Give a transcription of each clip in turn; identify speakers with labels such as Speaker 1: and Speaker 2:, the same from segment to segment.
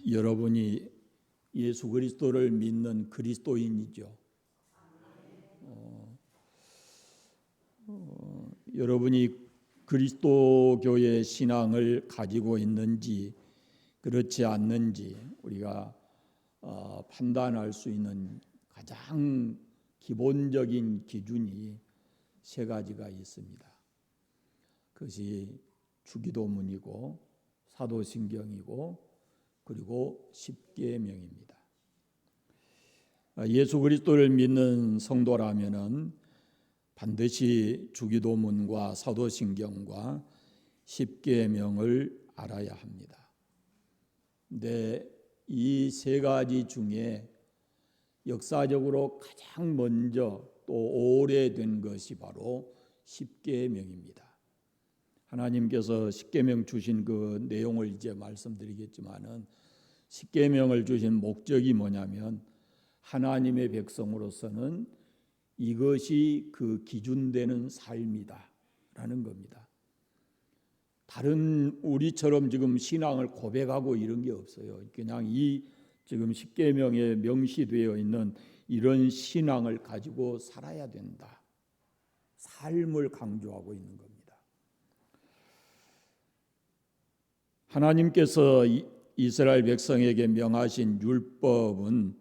Speaker 1: 여러분이 예수 그리스도를 믿는 그리스도인이죠. 여러분이 그리스도교의 신앙을 가지고 있는지 그렇지 않는지 우리가 판단할 수 있는 가장 기본적인 기준이 세 가지가 있습니다. 그것이 주기도문이고 사도신경이고 그리고 십계명입니다. 예수 그리스도를 믿는 성도라면은 반드시 주기도문과 사도신경과 십계명을 알아야 합니다. 근데 이 세 가지 중에 역사적으로 가장 먼저 또 오래된 것이 바로 십계명입니다. 하나님께서 십계명 주신 그 내용을 이제 말씀드리겠지만은 십계명을 주신 목적이 뭐냐면 하나님의 백성으로서는 이것이 그 기준되는 삶이다라는 겁니다. 다른 우리처럼 지금 신앙을 고백하고 이런 게 없어요. 그냥 이 지금 십계명에 명시되어 있는 이런 신앙을 가지고 살아야 된다. 삶을 강조하고 있는 겁니다. 하나님께서 이스라엘 백성에게 명하신 율법은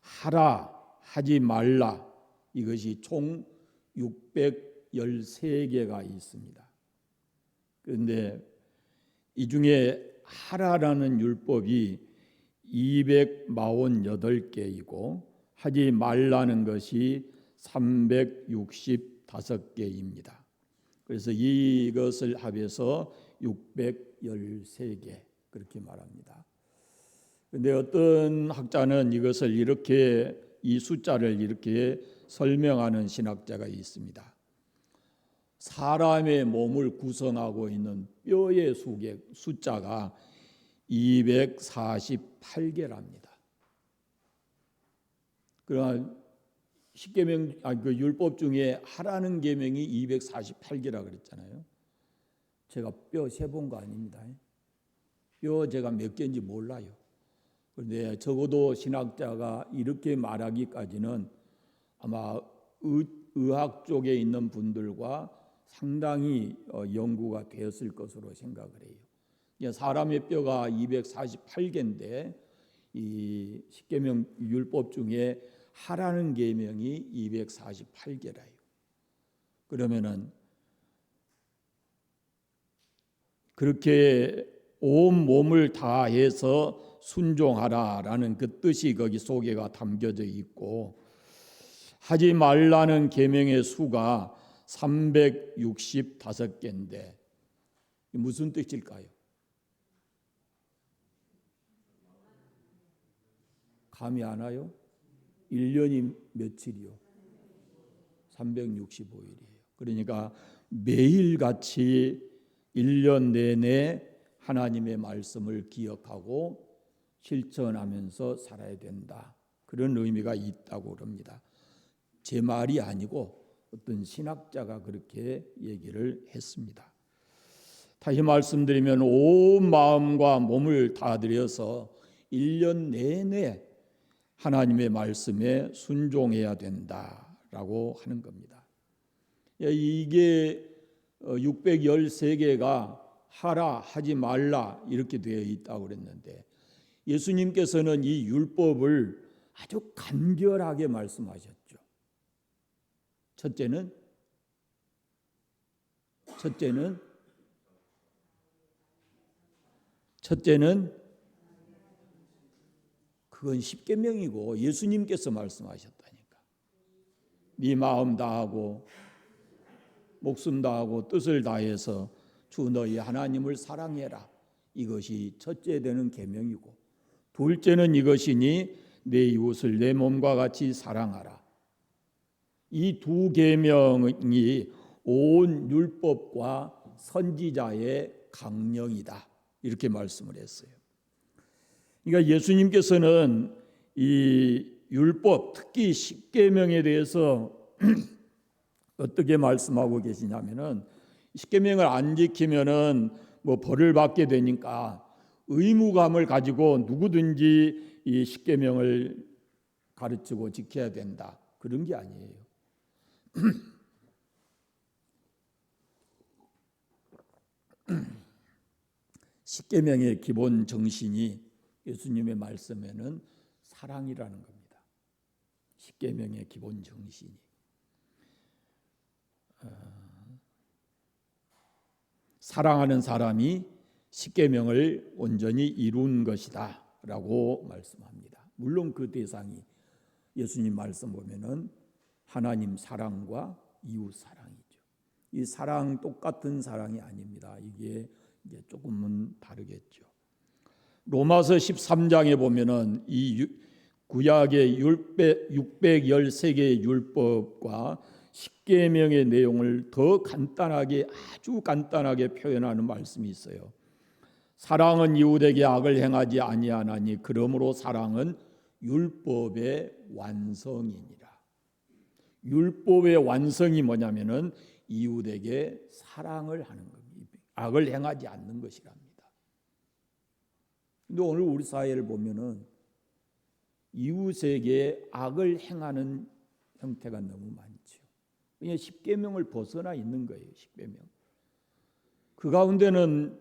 Speaker 1: 하라, 하지 말라 이것이 총 613개가 있습니다. 그런데 이 중에 하라라는 율법이 248개이고 하지 말라는 것이 365개입니다. 그래서 이것을 합해서 613개 그렇게 말합니다. 그런데 어떤 학자는 이것을 이렇게 이 숫자를 이렇게 설명하는 신학자가 있습니다. 사람의 몸을 구성하고 있는 뼈의 숫자가 248개랍니다. 그러나 십계명 그 율법 중에 하라는 계명이 248개라 그랬잖아요. 제가 뼈 세본 거 아닙니다. 뼈 제가 몇 개인지 몰라요. 그런데 적어도 신학자가 이렇게 말하기까지는 아마 의학 쪽에 있는 분들과 상당히 연구가 되었을 것으로 생각을 해요. 사람의 뼈가 248개인데 이 십계명 율법 중에 하라는 계명이 248개라요. 그러면은 그렇게 온 몸을 다해서 순종하라라는 그 뜻이 거기 속에가 담겨져 있고 하지 말라는 계명의 수가 365개인데 무슨 뜻일까요? 감이 안 와요? 1년이 며칠이요? 365일이에요. 그러니까 매일같이 1년 내내 하나님의 말씀을 기억하고 실천하면서 살아야 된다. 그런 의미가 있다고 합니다. 제 말이 아니고 어떤 신학자가 그렇게 얘기를 했습니다. 다시 말씀드리면 온 마음과 몸을 다들여서 1년 내내 하나님의 말씀에 순종해야 된다라고 하는 겁니다. 이게 613개가 하라, 하지 말라 이렇게 되어 있다고 그랬는데 예수님께서는 이 율법을 아주 간결하게 말씀하셨죠. 첫째는 그건 십계명이고 예수님께서 말씀하셨다니까. 네 마음 다하고 목숨 다하고 뜻을 다해서 주 너희 하나님을 사랑해라. 이것이 첫째 되는 계명이고 둘째는 이것이니 내 이웃을 내 몸과 같이 사랑하라. 이 두 계명이 온 율법과 선지자의 강령이다. 이렇게 말씀을 했어요. 그러니까 예수님께서는 이 율법, 특히 십계명에 대해서 어떻게 말씀하고 계시냐면은 십계명을 안 지키면은 뭐 벌을 받게 되니까 의무감을 가지고 누구든지 이 십계명을 가르치고 지켜야 된다, 그런 게 아니에요. 십계명의 기본 정신이 예수님의 말씀에는 사랑이라는 겁니다. 십계명의 기본 정신이 사랑하는 사람이 십계명을 온전히 이룬 것이다 라고 말씀합니다. 물론 그 대상이 예수님 말씀 보면은 하나님 사랑과 이웃 사랑이죠. 이 사랑 똑같은 사랑이 아닙니다. 이게 이제 조금은 다르겠죠. 로마서 13장에 보면은 이 구약의 613개의 율법과 십계명의 내용을 더 간단하게, 아주 간단하게 표현하는 말씀이 있어요. 사랑은 이웃에게 악을 행하지 아니하나니 그러므로 사랑은 율법의 완성이니라. 율법의 완성이 뭐냐면은 이웃에게 사랑을 하는 겁니다. 악을 행하지 않는 것이랍니다. 근데 오늘 우리 사회를 보면은 이웃에게 악을 행하는 형태가 너무 많죠. 그냥 십계명을 벗어나 있는 거예요. 십계명. 그 가운데는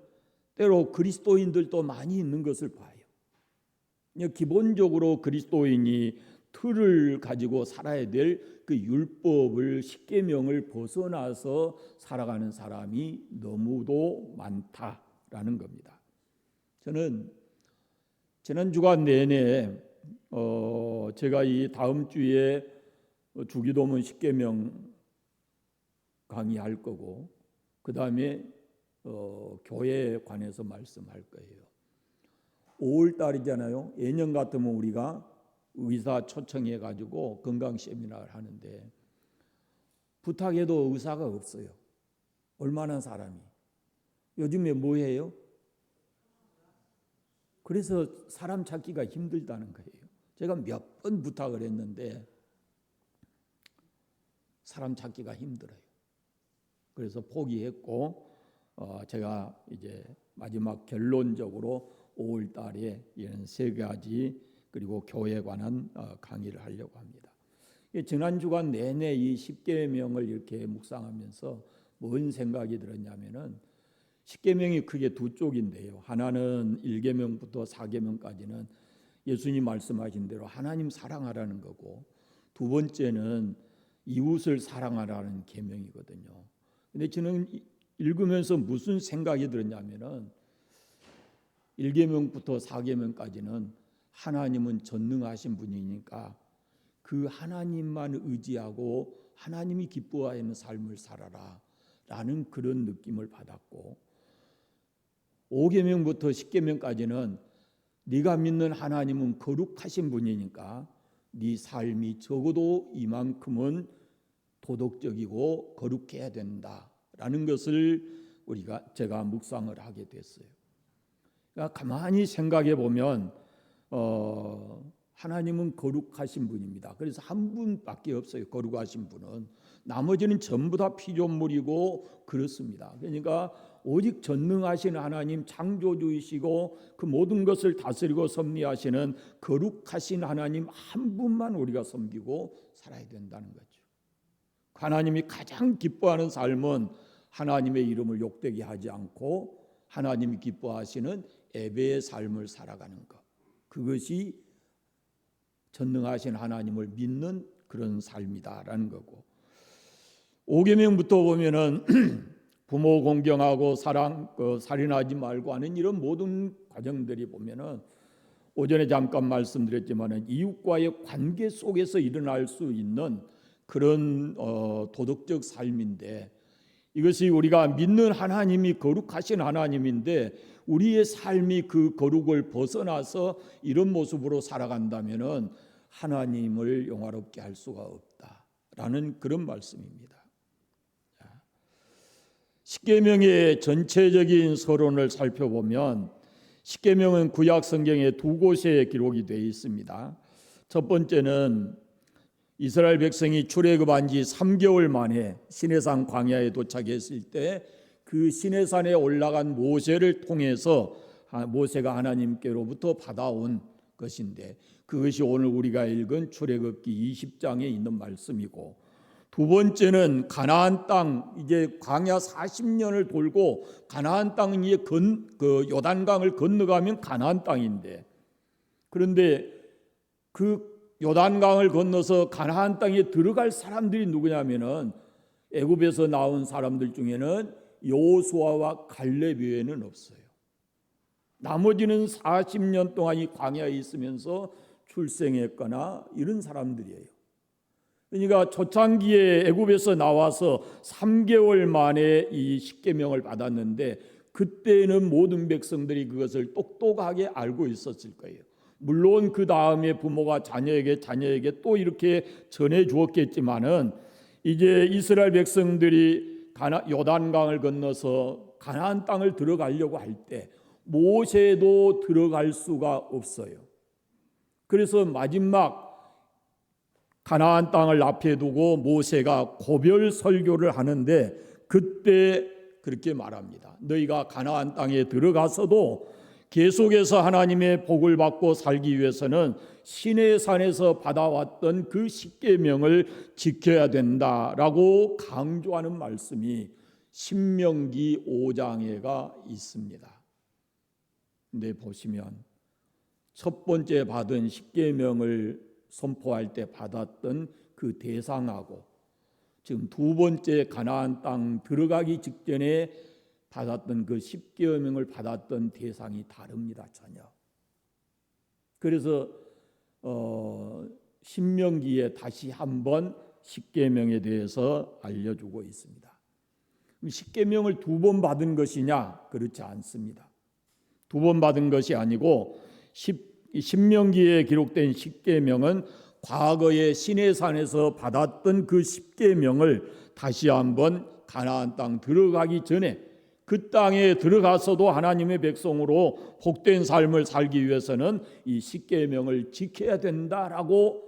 Speaker 1: 때로 그리스도인들도 많이 있는 것을 봐요. 기본적으로 그리스도인이 틀을 가지고 살아야 될 그 율법을, 십계명을 벗어나서 살아가는 사람이 너무도 많다라는 겁니다. 저는 지난 주간 내내 제가 이 다음 주에 주기도문 십계명 강의할 거고, 그 다음에 교회에 관해서 말씀할 거예요. 5월 달이잖아요. 예년 같으면 우리가 의사 초청해 가지고 건강 세미나를 하는데 부탁해도 의사가 없어요. 얼마나 사람이. 요즘에 뭐 해요? 그래서 사람 찾기가 힘들다는 거예요. 제가 몇 번 부탁을 했는데 사람 찾기가 힘들어요. 그래서 포기했고 제가 이제 마지막 결론적으로 5월 달에 이런 3가지 그리고 교회에 관한 강의를 하려고 합니다. 지난 주간 내내 이 십계명을 이렇게 묵상하면서 뭔 생각이 들었냐면은 십계명이 크게 두 쪽인데요. 하나는 1계명부터 4계명까지는 예수님 말씀하신 대로 하나님 사랑하라는 거고, 두 번째는 이웃을 사랑하라는 계명이거든요. 근데 저는 읽으면서 무슨 생각이 들었냐면은 1계명부터 4계명까지는 하나님은 전능하신 분이니까 그 하나님만 의지하고 하나님이 기뻐하는 삶을 살아라 라는 그런 느낌을 받았고, 5계명부터 10계명까지는 네가 믿는 하나님은 거룩하신 분이니까 네 삶이 적어도 이만큼은 도덕적이고 거룩해야 된다라는 것을 제가 묵상을 하게 됐어요. 그러니까 가만히 생각해 보면 하나님은 거룩하신 분입니다. 그래서 한 분밖에 없어요. 거룩하신 분은. 나머지는 전부 다 피조물이고 그렇습니다. 그러니까 오직 전능하신 하나님, 창조주이시고 그 모든 것을 다스리고 섭리하시는 거룩하신 하나님 한 분만 우리가 섬기고 살아야 된다는 거죠. 하나님이 가장 기뻐하는 삶은 하나님의 이름을 욕되게 하지 않고 하나님이 기뻐하시는 예배의 삶을 살아가는 것. 그것이 전능하신 하나님을 믿는 그런 삶이다라는 거고, 5계명부터 보면은 부모 공경하고 살인하지 말고 하는 이런 모든 과정들이 보면은 오전에 잠깐 말씀드렸지만은 이웃과의 관계 속에서 일어날 수 있는 그런 도덕적 삶인데, 이것이 우리가 믿는 하나님이 거룩하신 하나님인데 우리의 삶이 그 거룩을 벗어나서 이런 모습으로 살아간다면은 하나님을 영화롭게 할 수가 없다라는 그런 말씀입니다. 십계명의 전체적인 서론을 살펴보면 십계명은 구약 성경에 두 곳에 기록이 되어 있습니다. 첫 번째는 이스라엘 백성이 출애굽한 지 3개월 만에 시내산 광야에 도착했을 때 그 시내산에 올라간 모세를 통해서 모세가 하나님께로부터 받아온 것인데 그것이 오늘 우리가 읽은 출애굽기 20장에 있는 말씀이고, 두 번째는 가나안 땅, 이제 광야 40년을 돌고 가나안 땅에 그 요단강을 건너가면 가나안 땅인데, 그런데 그 요단강을 건너서 가나안 땅에 들어갈 사람들이 누구냐면은 애굽에서 나온 사람들 중에는 여호수아와 갈렙 외에는 없어요. 나머지는 40년 동안 이 광야에 있으면서 출생했거나 이런 사람들이에요. 그러니까 초창기에 애굽에서 나와서 3개월 만에 이 십계명을 받았는데 그때는 모든 백성들이 그것을 똑똑하게 알고 있었을 거예요. 물론 그 다음에 부모가 자녀에게 또 이렇게 전해 주었겠지만은 이제 이스라엘 백성들이 요단강을 건너서 가나안 땅을 들어가려고 할 때 모세도 들어갈 수가 없어요. 그래서 마지막 가나안 땅을 앞에 두고 모세가 고별 설교를 하는데 그때 그렇게 말합니다. 너희가 가나안 땅에 들어가서도 계속해서 하나님의 복을 받고 살기 위해서는 시내산에서 받아왔던 그 십계명을 지켜야 된다라고 강조하는 말씀이 신명기 5장에가 있습니다. 근데 보시면 첫 번째 받은 십계명을 선포할 때 받았던 그 대상하고 지금 두 번째 가나안 땅 들어가기 직전에 받았던 그 십계명을 받았던 대상이 다릅니다. 전혀. 그래서 신명기에 다시 한번 십계명에 대해서 알려주고 있습니다. 십계명을 두 번 받은 것이냐? 그렇지 않습니다. 두 번 받은 것이 아니고 신명기에 기록된 십계명은 과거에 시내산에서 받았던 그 십계명을 다시 한번 가나안 땅 들어가기 전에 그 땅에 들어가서도 하나님의 백성으로 복된 삶을 살기 위해서는 이 십계명을 지켜야 된다라고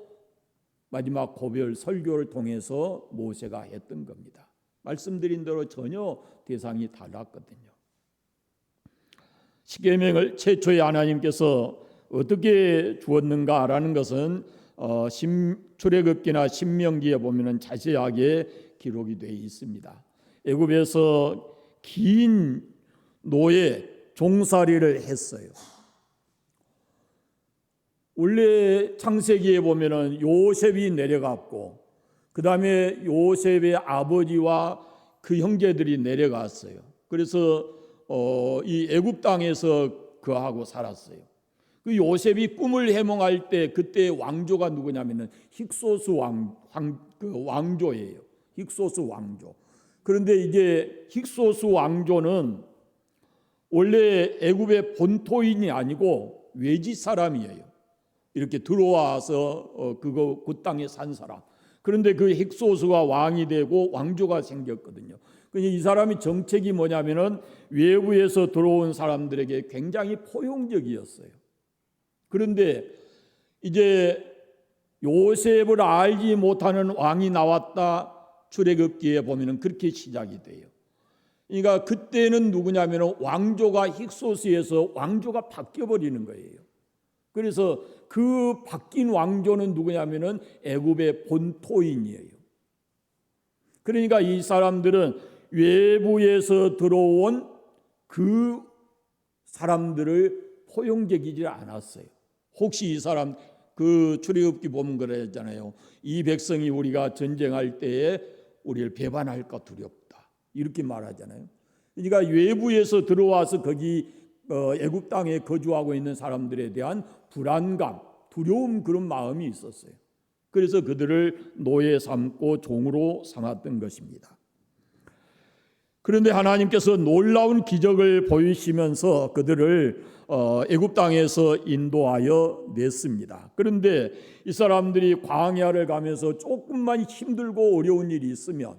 Speaker 1: 마지막 고별 설교를 통해서 모세가 했던 겁니다. 말씀드린 대로 전혀 대상이 달랐거든요. 십계명을 최초에 하나님께서 어떻게 주었는가라는 것은 출애굽기나 신명기에 보면은 자세하게 기록이 되어 있습니다. 애굽에서 긴 노예 종살이를 했어요. 원래 창세기에 보면은 요셉이 내려갔고 그 다음에 요셉의 아버지와 그 형제들이 내려갔어요. 그래서 이 애굽 땅에서 그하고 살았어요. 그 요셉이 꿈을 해몽할 때 그때 왕조가 누구냐면은 힉소스 왕조예요. 힉소스 왕조. 그런데 이제 힉소스 왕조는 원래 애굽의 본토인이 아니고 외지 사람이에요. 이렇게 들어와서 그 땅에 산 사람. 그런데 그 힉소스가 왕이 되고 왕조가 생겼거든요. 이 사람이 정책이 뭐냐면은 외부에서 들어온 사람들에게 굉장히 포용적이었어요. 그런데 이제 요셉을 알지 못하는 왕이 나왔다. 출애굽기에 보면은 그렇게 시작이 돼요. 그러니까 그때는 누구냐면은 왕조가 힉소스에서 왕조가 바뀌어 버리는 거예요. 그래서 그 바뀐 왕조는 누구냐면은 애굽의 본토인이에요. 그러니까 이 사람들은 외부에서 들어온 그 사람들을 포용적이지 않았어요. 혹시 이 사람 그 출애굽기 보면 그랬잖아요. 이 백성이 우리가 전쟁할 때에 우리를 배반할까 두렵다. 이렇게 말하잖아요. 그러니까 외부에서 들어와서 거기 애굽 땅에 거주하고 있는 사람들에 대한 불안감, 두려움 그런 마음이 있었어요. 그래서 그들을 노예 삼고 종으로 삼았던 것입니다. 그런데 하나님께서 놀라운 기적을 보이시면서 그들을 애굽 땅에서 인도하여 냈습니다. 그런데 이 사람들이 광야를 가면서 조금만 힘들고 어려운 일이 있으면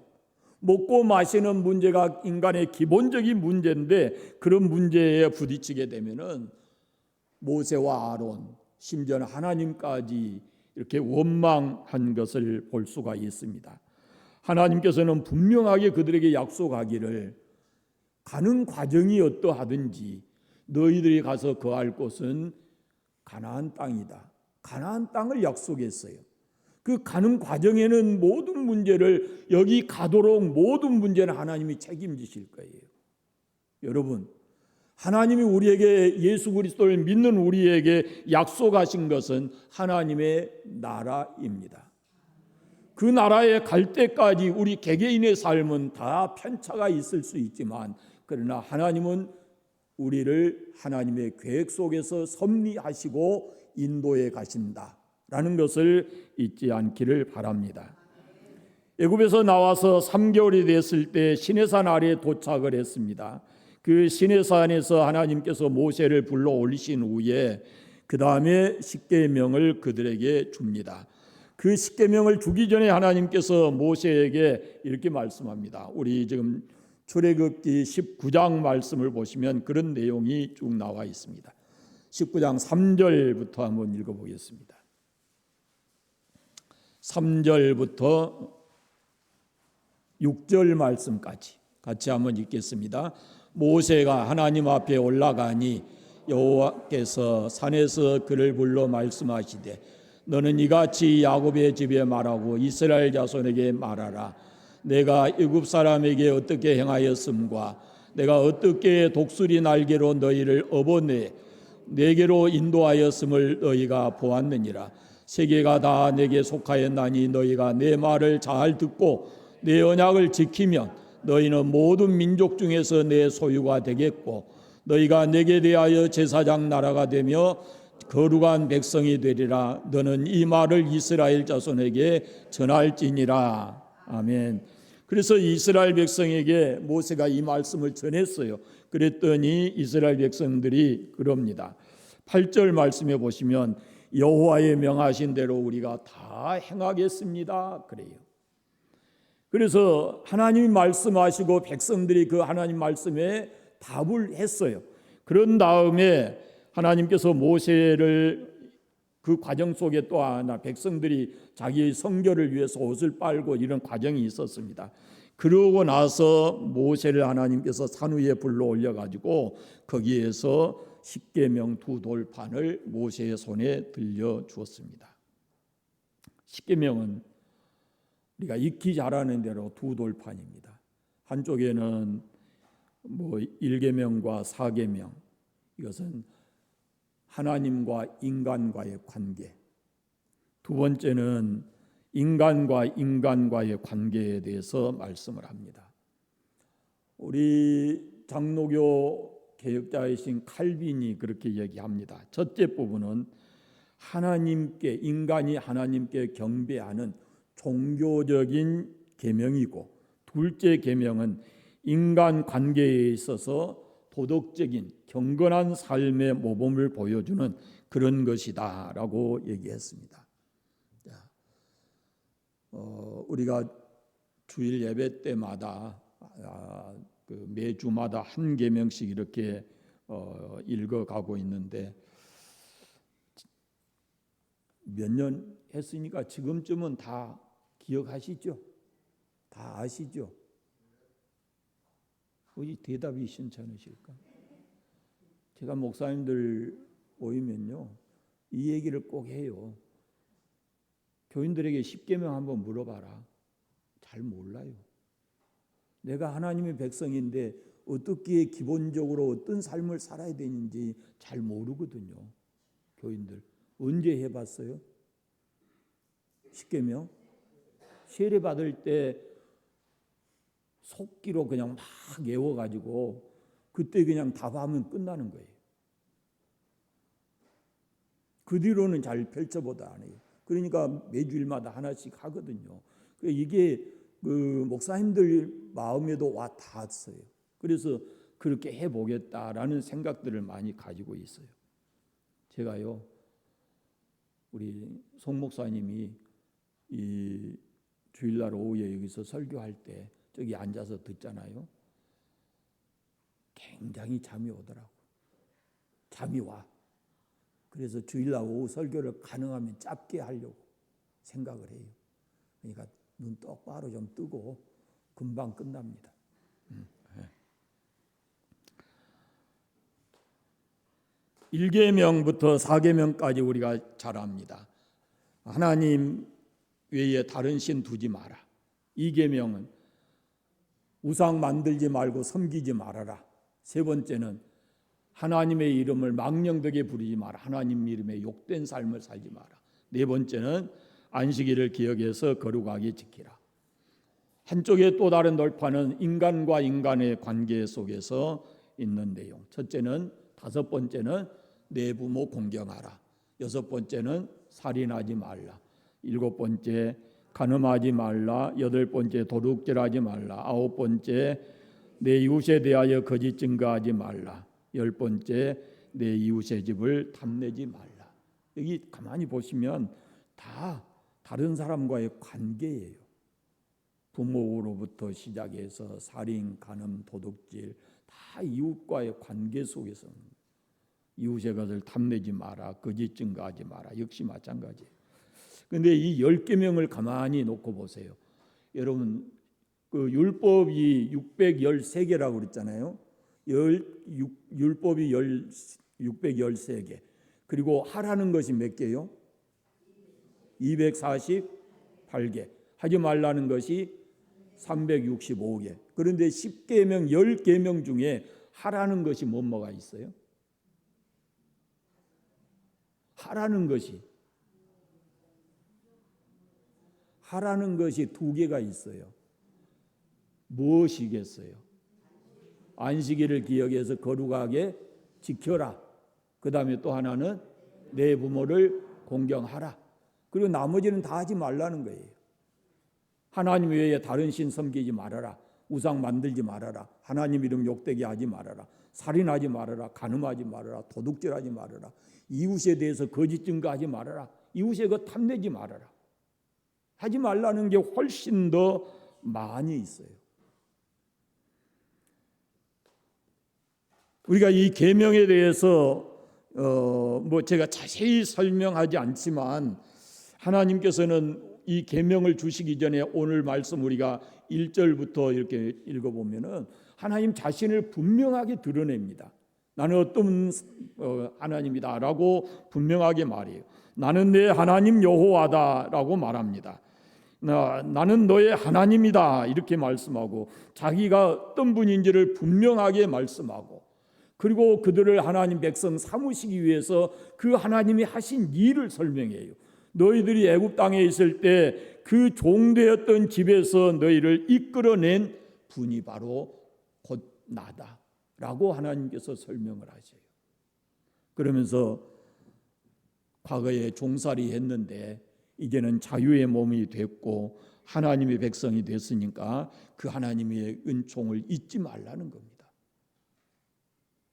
Speaker 1: 먹고 마시는 문제가 인간의 기본적인 문제인데 그런 문제에 부딪히게 되면은 모세와 아론 심지어는 하나님까지 이렇게 원망한 것을 볼 수가 있습니다. 하나님께서는 분명하게 그들에게 약속하기를 가는 과정이 어떠하든지 너희들이 가서 거할 곳은 가나안 땅이다. 가나안 땅을 약속했어요. 그 가는 과정에는 모든 문제를 여기 가도록 모든 문제는 하나님이 책임지실 거예요. 여러분, 하나님이 우리에게 예수 그리스도를 믿는 우리에게 약속하신 것은 하나님의 나라입니다. 그 나라에 갈 때까지 우리 개개인의 삶은 다 편차가 있을 수 있지만 그러나 하나님은 우리를 하나님의 계획 속에서 섭리하시고 인도해 가신다라는 것을 잊지 않기를 바랍니다. 애굽에서 나와서 3개월이 됐을 때 시내산 아래에 도착을 했습니다. 그 시내산에서 하나님께서 모세를 불러 올리신 후에 그 다음에 십계명을 그들에게 줍니다. 그 십계명을 주기 전에 하나님께서 모세에게 이렇게 말씀합니다. 우리 지금 출애굽기 19장 말씀을 보시면 그런 내용이 쭉 나와 있습니다. 19장 3절부터 한번 읽어보겠습니다. 3절부터 6절 말씀까지 같이 한번 읽겠습니다. 모세가 하나님 앞에 올라가니 여호와께서 산에서 그를 불러 말씀하시되 너는 이같이 야곱의 집에 말하고 이스라엘 자손에게 말하라. 내가 애굽 사람에게 어떻게 행하였음과 내가 어떻게 독수리 날개로 너희를 업어내 내게로 인도하였음을 너희가 보았느니라. 세계가 다 내게 속하였나니 너희가 내 말을 잘 듣고 내 언약을 지키면 너희는 모든 민족 중에서 내 소유가 되겠고 너희가 내게 대하여 제사장 나라가 되며 거룩한 백성이 되리라. 너는 이 말을 이스라엘 자손에게 전할지니라. 아멘. 그래서 이스라엘 백성에게 모세가 이 말씀을 전했어요. 그랬더니 이스라엘 백성들이 그럽니다. 8절 말씀에 보시면 여호와의 명하신 대로 우리가 다 행하겠습니다. 그래요. 그래서 하나님이 말씀하시고 백성들이 그 하나님 말씀에 답을 했어요. 그런 다음에 하나님께서 모세를 그 과정 속에 또 하나 백성들이 자기의 성결을 위해서 옷을 빨고 이런 과정이 있었습니다. 그러고 나서 모세를 하나님께서 산 위에 불러 올려가지고 거기에서 십계명 두 돌판을 모세의 손에 들려 주었습니다. 십계명은 우리가 익히 잘하는 대로 두 돌판입니다. 한쪽에는 1계명과 4계명, 이것은 하나님과 인간과의 관계. 두 번째는 인간과 인간과의 관계에 대해서 말씀을 합니다. 우리 장로교 개혁자이신 칼빈이 그렇게 얘기합니다. 첫째 부분은 하나님께, 인간이 하나님께 경배하는 종교적인 계명이고, 둘째 계명은 인간 관계에 있어서 도덕적인 경건한 삶의 모범을 보여주는 그런 것이다라고 얘기했습니다. 우리가 주일 예배 때마다 매주마다 한 계명씩 이렇게 읽어가고 있는데 몇 년 했으니까 지금쯤은 다 기억하시죠? 다 아시죠? 왜 대답이 신찮으실까? 제가 목사님들 모이면요 이 얘기를 꼭 해요. 교인들에게 십계명 한번 물어봐라. 잘 몰라요. 내가 하나님의 백성인데 어떻게 기본적으로 어떤 삶을 살아야 되는지 잘 모르거든요. 교인들 언제 해봤어요? 십계명? 세례 받을 때 속기로 그냥 막 외워가지고 그때 그냥 답하면 끝나는 거예요. 그 뒤로는 잘 펼쳐보다 안 해요. 그러니까 매주일마다 하나씩 하거든요. 이게 그 목사님들 마음에도 와 닿았어요. 그래서 그렇게 해보겠다라는 생각들을 많이 가지고 있어요. 제가요, 우리 송 목사님이 이 주일날 오후에 여기서 설교할 때 저기 앉아서 듣잖아요. 굉장히 잠이 오더라고. 잠이 와. 그래서 주일날 오후 설교를 가능하면 짧게 하려고 생각을 해요. 그러니까 눈 똑바로 좀 뜨고 금방 끝납니다. 1계명부터 4계명까지 우리가 잘 압니다. 하나님 외에 다른 신 두지 마라. 2계명은 우상 만들지 말고 섬기지 말아라. 세 번째는 하나님의 이름을 망령되게 부르지 마라. 하나님 이름에 욕된 삶을 살지 마라. 네 번째는 안식일을 기억해서 거룩하게 지키라. 한쪽에 또 다른 돌파는 인간과 인간의 관계 속에서 있는 내용. 첫째는, 다섯 번째는 내 부모 공경하라. 여섯 번째는 살인하지 말라. 일곱 번째 간음하지 말라. 여덟 번째 도둑질하지 말라. 아홉 번째 내 이웃에 대하여 거짓 증거하지 말라. 열 번째 내 이웃의 집을 탐내지 말라. 여기 가만히 보시면 다 다른 사람과의 관계예요. 부모로부터 시작해서 살인, 간음, 도둑질 다 이웃과의 관계 속에서 이웃의 것을 탐내지 마라. 거짓 증거하지 마라. 역시 마찬가지예요. 그런데 이 10계명을 가만히 놓고 보세요. 여러분 그 율법이 613개라고 그랬잖아요. 율법이 613개. 그리고 하라는 것이 몇 개요? 248개. 하지 말라는 것이 365개. 그런데 10계명, 10계명 중에 하라는 것이 뭐가 있어요? 하라는 것이 두 개가 있어요. 무엇이겠어요? 안식일을 기억해서 거룩하게 지켜라. 그 다음에 또 하나는 내 부모를 공경하라. 그리고 나머지는 다 하지 말라는 거예요. 하나님 외에 다른 신 섬기지 말아라. 우상 만들지 말아라. 하나님 이름 욕되게 하지 말아라. 살인하지 말아라. 간음하지 말아라. 도둑질하지 말아라. 이웃에 대해서 거짓 증거하지 말아라. 이웃의 것 탐내지 말아라. 하지 말라는 게 훨씬 더 많이 있어요. 우리가 이 계명에 대해서 제가 자세히 설명하지 않지만 하나님께서는 이 계명을 주시기 전에 오늘 말씀 우리가 1절부터 이렇게 읽어보면은 하나님 자신을 분명하게 드러냅니다. 나는 어떤 하나님이다라고 분명하게 말해요. 나는 내 하나님 여호와다라고 말합니다. 나는 너의 하나님이다 이렇게 말씀하고 자기가 어떤 분인지를 분명하게 말씀하고 그리고 그들을 하나님 백성 삼으시기 위해서 그 하나님이 하신 일을 설명해요. 너희들이 애굽 땅에 있을 때 그 종되었던 집에서 너희를 이끌어낸 분이 바로 곧 나다라고 하나님께서 설명을 하세요. 그러면서 과거에 종살이 했는데 이제는 자유의 몸이 됐고 하나님의 백성이 됐으니까 그 하나님의 은총을 잊지 말라는 겁니다.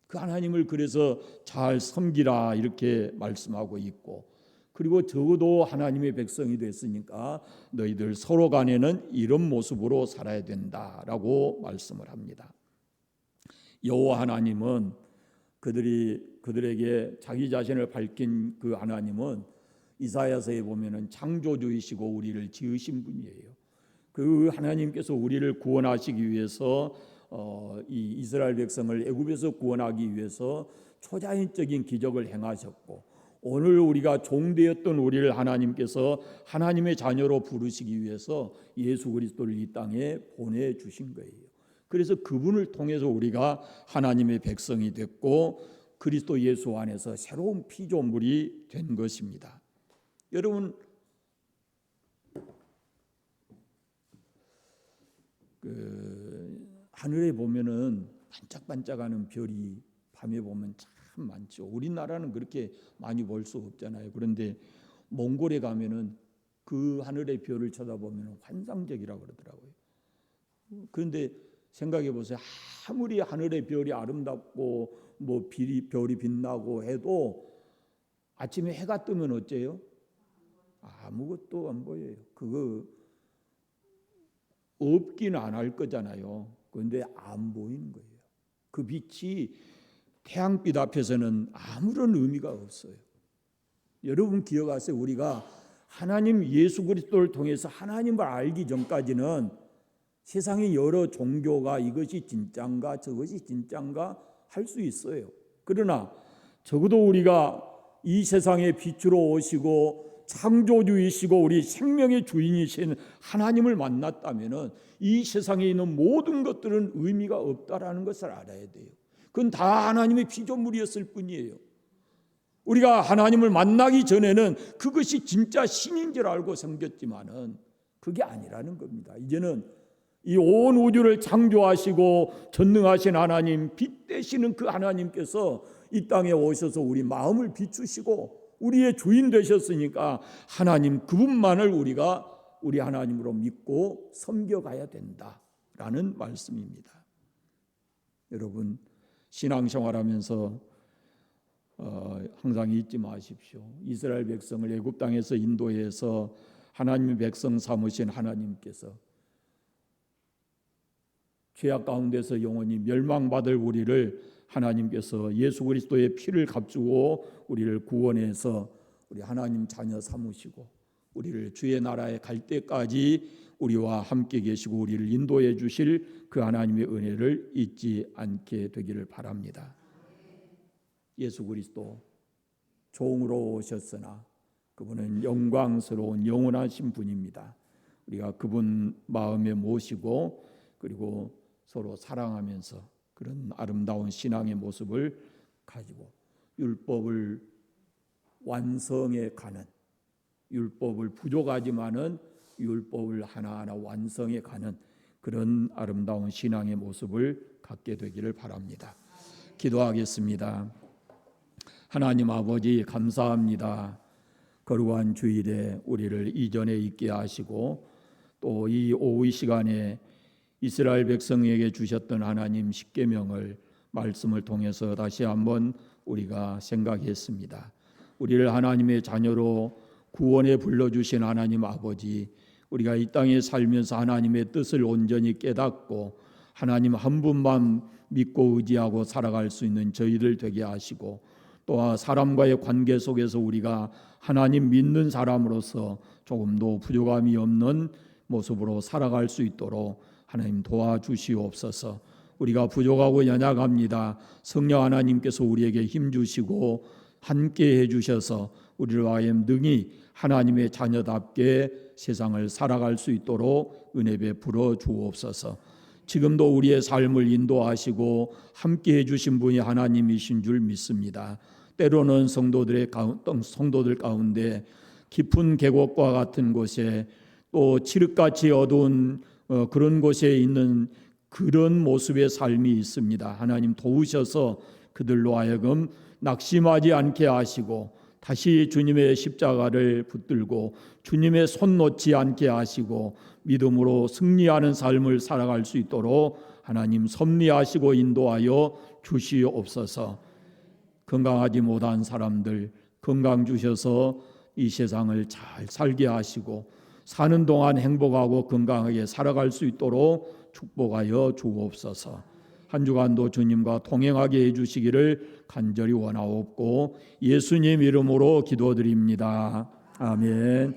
Speaker 1: 그 하나님을 그래서 잘 섬기라 이렇게 말씀하고 있고 그리고 적어도 하나님의 백성이 됐으니까 너희들 서로 간에는 이런 모습으로 살아야 된다라고 말씀을 합니다. 여호와 하나님은 그들에게 자기 자신을 밝힌 그 하나님은 이사야서에 보면은 창조주이시고 우리를 지으신 분이에요. 그 하나님께서 우리를 구원하시기 위해서 이 이스라엘 백성을 애굽에서 구원하기 위해서 초자연적인 기적을 행하셨고 오늘 우리가 종되었던 우리를 하나님께서 하나님의 자녀로 부르시기 위해서 예수 그리스도를 이 땅에 보내주신 거예요. 그래서 그분을 통해서 우리가 하나님의 백성이 됐고 그리스도 예수 안에서 새로운 피조물이 된 것입니다. 여러분 하늘에 보면은 반짝반짝하는 별이 밤에 보면 참 많죠. 우리나라는 그렇게 많이 볼 수 없잖아요. 그런데 몽골에 가면은 그 하늘의 별을 쳐다보면 환상적이라고 그러더라고요. 그런데 생각해 보세요. 아무리 하늘의 별이 아름답고 별이 빛나고 해도 아침에 해가 뜨면 어째요? 아무것도 안 보여요. 그거 없기는 안 할 거잖아요. 그런데 안 보이는 거예요. 그 빛이 태양빛 앞에서는 아무런 의미가 없어요. 여러분 기억하세요. 우리가 하나님 예수 그리스도를 통해서 하나님을 알기 전까지는 세상의 여러 종교가 이것이 진짠가 저것이 진짠가 할 수 있어요. 그러나 적어도 우리가 이 세상의 빛으로 오시고 창조주이시고 우리 생명의 주인이신 하나님을 만났다면 이 세상에 있는 모든 것들은 의미가 없다라는 것을 알아야 돼요. 그건 다 하나님의 피조물이었을 뿐이에요. 우리가 하나님을 만나기 전에는 그것이 진짜 신인 줄 알고 섬겼지만은 그게 아니라는 겁니다. 이제는 이 온 우주를 창조하시고 전능하신 하나님, 빛 되시는 그 하나님께서 이 땅에 오셔서 우리 마음을 비추시고 우리의 주인 되셨으니까 하나님 그분만을 우리가 우리 하나님으로 믿고 섬겨가야 된다라는 말씀입니다. 여러분, 신앙생활하면서 항상 잊지 마십시오. 이스라엘 백성을 애굽 땅에서 인도해서 하나님의 백성 삼으신 하나님께서 죄악 가운데서 영원히 멸망받을 우리를 하나님께서 예수 그리스도의 피를 값주고 우리를 구원해서 우리 하나님 자녀 삼으시고 우리를 주의 나라에 갈 때까지 우리와 함께 계시고 우리를 인도해 주실 그 하나님의 은혜를 잊지 않게 되기를 바랍니다. 예수 그리스도 종으로 오셨으나 그분은 영광스러운 영원하신 분입니다. 우리가 그분 마음에 모시고 그리고 서로 사랑하면서 그런 아름다운 신앙의 모습을 가지고 율법을 완성해 가는, 율법을 부족하지만은 율법을 하나하나 완성해 가는 그런 아름다운 신앙의 모습을 갖게 되기를 바랍니다. 기도하겠습니다. 하나님 아버지 감사합니다. 거룩한 주일에 우리를 이전에 있게 하시고 또 이 오후 시간에 이스라엘 백성에게 주셨던 하나님 십계명을 말씀을 통해서 다시 한번 우리가 생각했습니다. 우리를 하나님의 자녀로 구원에 불러주신 하나님 아버지, 우리가 이 땅에 살면서 하나님의 뜻을 온전히 깨닫고 하나님 한 분만 믿고 의지하고 살아갈 수 있는 저희들 되게 하시고 또 사람과의 관계 속에서 우리가 하나님 믿는 사람으로서 조금도 부족함이 없는 모습으로 살아갈 수 있도록 하나님 도와주시옵소서. 우리가 부족하고 연약합니다. 성령 하나님께서 우리에게 힘주시고 함께 해주셔서 우리를 하여금 능히 하나님의 자녀답게 세상을 살아갈 수 있도록 은혜 베풀어 주옵소서. 지금도 우리의 삶을 인도하시고 함께 해주신 분이 하나님이신 줄 믿습니다. 때로는 성도들 가운데 깊은 계곡과 같은 곳에 또 칠흑같이 어두운 그런 곳에 있는 그런 모습의 삶이 있습니다. 하나님 도우셔서 그들로 하여금 낙심하지 않게 하시고 다시 주님의 십자가를 붙들고 주님의 손 놓지 않게 하시고 믿음으로 승리하는 삶을 살아갈 수 있도록 하나님 섭리하시고 인도하여 주시옵소서. 건강하지 못한 사람들 건강 주셔서 이 세상을 잘 살게 하시고 사는 동안 행복하고 건강하게 살아갈 수 있도록 축복하여 주옵소서. 한 주간도 주님과 동행하게 해주시기를 간절히 원하옵고 예수님 이름으로 기도드립니다. 아멘.